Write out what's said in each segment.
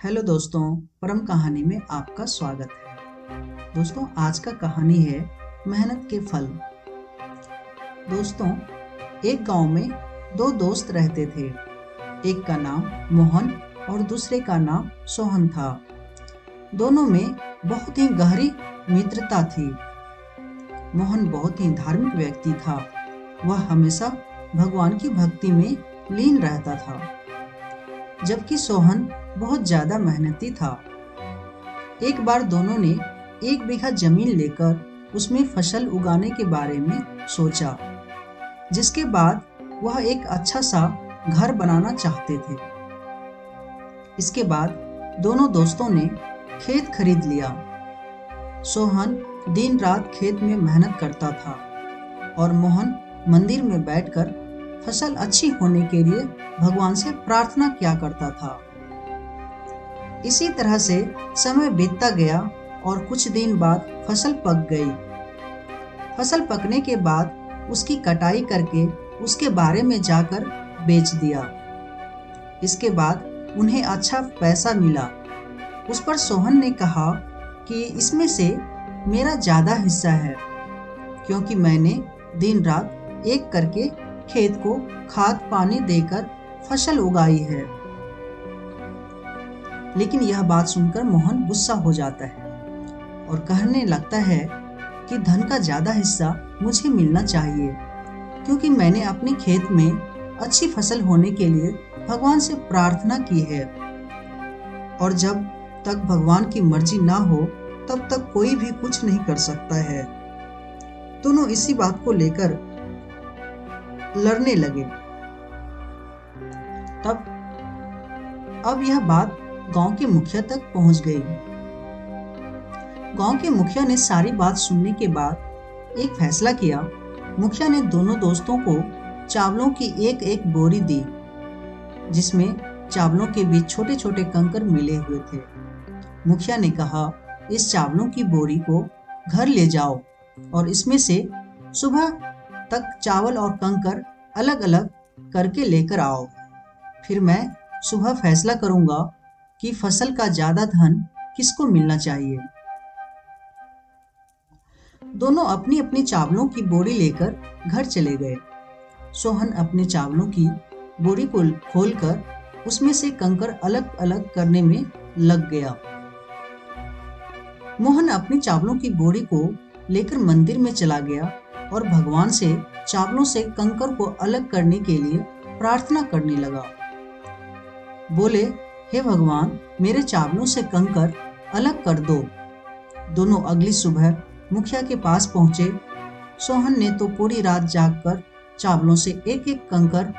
Hello दोस्तों, परम कहानी में आपका स्वागत है। दोस्तों, आज का कहानी है मेहनत के फल। दोस्तों, एक गांव में दो दोस्त रहते थे। एक का नाम मोहन और दूसरे का नाम सोहन था। दोनों में बहुत ही गहरी मित्रता थी। मोहन बहुत ही धार्मिक व्यक्ति था। वह हमेशा भगवान की भक्ति में लीन रहता था, जबकि सोहन बहुत ज्यादा मेहनती था। एक बार दोनों ने 1 बीघा जमीन लेकर उसमें फसल उगाने के बारे में सोचा, जिसके बाद वह एक अच्छा सा घर बनाना चाहते थे। इसके बाद दोनों दोस्तों ने खेत खरीद लिया। सोहन दिन रात खेत में मेहनत करता था और मोहन मंदिर में बैठकर फसल अच्छी होने के लिए भगवान से प्रार्थना किया करता था। इसी तरह से समय बीतता गया और कुछ दिन बाद फसल पक गई। फसल पकने के बाद उसकी कटाई करके उसके बारे में जाकर बेच दिया। इसके बाद उन्हें अच्छा पैसा मिला। उस पर सोहन ने कहा कि इसमें से मेरा ज़्यादा हिस्सा है, क्योंकि मैंने दिन रात एक करके खेत को खाद पानी देकर फसल उगाई है। लेकिन यह बात सुनकर मोहन गुस्सा हो जाता है और कहने लगता है कि धन का ज़्यादा हिस्सा मुझे मिलना चाहिए, क्योंकि मैंने अपने खेत में अच्छी फसल होने के लिए भगवान से प्रार्थना की है, और जब तक भगवान की मर्जी ना हो तब तक कोई भी कुछ नहीं कर सकता है। दोनों इसी बात को लेकर लड़ने लगे। अब यह बात गांव के मुखिया तक पहुंच गई। गांव के मुखिया ने सारी बात सुनने के बाद एक फैसला किया। मुखिया ने दोनों दोस्तों को चावलों की एक एक बोरी दी, जिसमें चावलों के बीच छोटे छोटे कंकर मिले हुए थे। मुखिया ने कहा, इस चावलों की बोरी को घर ले जाओ और इसमें से सुबह तक चावल और कंकर अलग अलग करके लेकर आओ। फिर मैं सुबह फैसला करूंगा कि फसल का ज्यादा धन किसको मिलना चाहिए। दोनों अपनी अपनी चावलों की बोरी लेकर घर चले गए। सोहन अपने चावलों की बोरी को खोलकर उसमें से कंकर अलग अलग करने में लग गया। मोहन अपनी चावलों की बोरी को लेकर मंदिर में चला गया और भगवान से चावलों से कंकर को अलग करने के लिए प्रार्थना करने लगा। बोले, हे भगवान, मेरे चावलों से कंकर अलग कर दो। दोनों अगली सुबह मुखिया के पास पहुंचे। सोहन ने तो पूरी रात जागकर चावलों से एक एक कंकर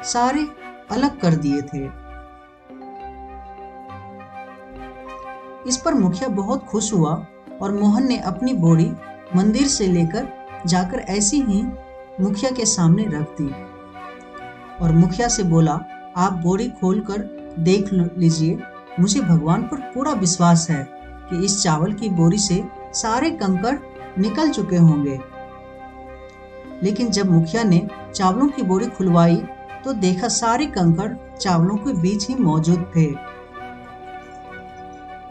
सारे अलग कर दिए थे। इस पर मुखिया बहुत खुश हुआ और मोहन ने अपनी बोरी मंदिर से लेकर जाकर ऐसी ही मुखिया के सामने रख दी और मुखिया से बोला, आप बोरी खोलकर देख लीजिए। मुझे भगवान पर पूरा विश्वास है कि इस चावल की बोरी से सारे कंकर निकल चुके होंगे। लेकिन जब मुखिया ने चावलों की बोरी खुलवाई तो देखा सारे कंकर चावलों के बीच ही मौजूद थे।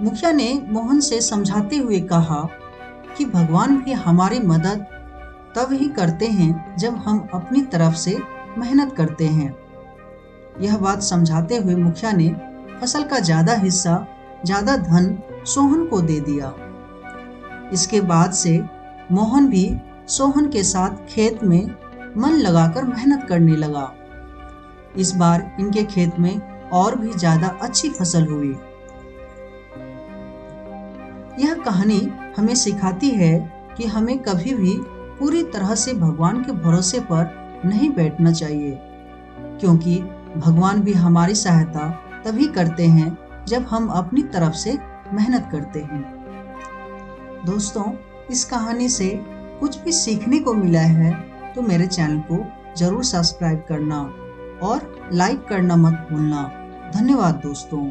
मुखिया ने मोहन से समझाते हुए कहा कि भगवान भी हमारी मदद तब ही करते हैं जब हम अपनी तरफ से मेहनत करते हैं। यह बात समझाते हुए मुखिया ने फसल का ज्यादा हिस्सा, ज्यादा धन सोहन को दे दिया। इसके बाद से मोहन भी सोहन के साथ खेत में मन लगाकर मेहनत करने लगा। इस बार इनके खेत में और भी ज्यादा अच्छी फसल हुई। यह कहानी हमें सिखाती है कि हमें कभी भी पूरी तरह से भगवान के भरोसे पर नहीं बैठना चाहिए, क्योंकि भगवान भी हमारी सहायता तभी करते हैं जब हम अपनी तरफ से मेहनत करते हैं। दोस्तों, इस कहानी से कुछ भी सीखने को मिला है तो मेरे चैनल को जरूर सब्सक्राइब करना और लाइक करना मत भूलना। धन्यवाद दोस्तों।